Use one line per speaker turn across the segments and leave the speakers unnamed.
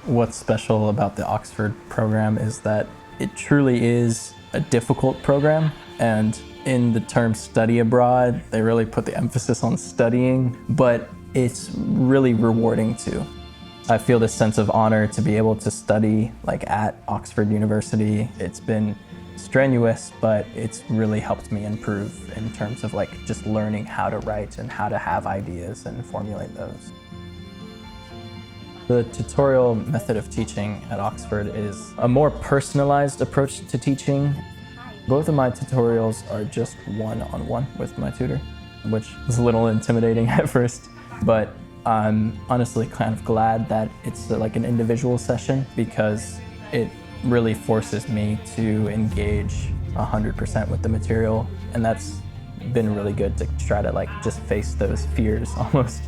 What's special about the Oxford program is that it truly is a difficult program, and in the term study abroad, they really put the emphasis on studying, but it's really rewarding too. I feel this sense of honor to be able to study at Oxford University. It's been strenuous, but it's really helped me improve in terms of just learning how to write and how to have ideas and formulate those. The tutorial method of teaching at Oxford is a more personalized approach to teaching. Both of my tutorials are just one-on-one with my tutor, which was a little intimidating at first, but I'm honestly kind of glad that it's an individual session because it really forces me to engage 100% with the material, and that's been really good to try to just face those fears almost.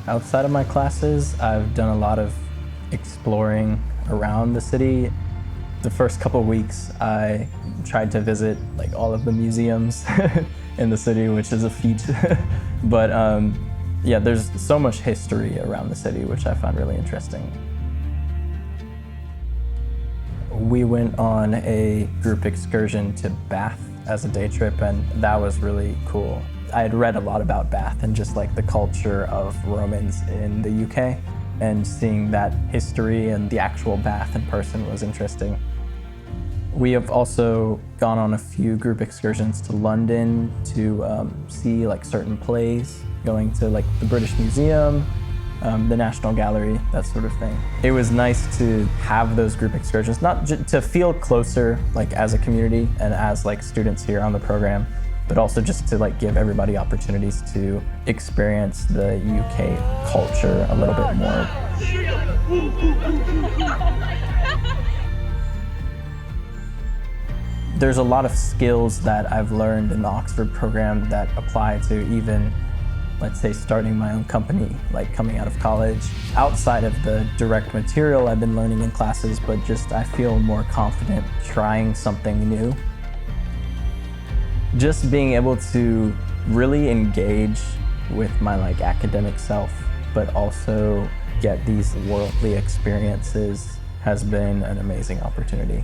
Outside of my classes, I've done a lot of exploring around the city. The first couple of weeks, I tried to visit all of the museums in the city, which is a feat. But yeah, there's so much history around the city, which I found really interesting. We went on a group excursion to Bath as a day trip, and that was really cool. I had read a lot about Bath and just the culture of Romans in the UK, and seeing that history and the actual Bath in person was interesting. We have also gone on a few group excursions to London to see certain plays, going to the British Museum, the National Gallery, that sort of thing. It was nice to have those group excursions, not to feel closer as a community and as students here on the program, but also just to give everybody opportunities to experience the UK culture a little bit more. There's a lot of skills that I've learned in the Oxford program that apply to even, let's say, starting my own company, coming out of college. Outside of the direct material I've been learning in classes, but I feel more confident trying something new. Just being able to really engage with my academic self, but also get these worldly experiences has been an amazing opportunity.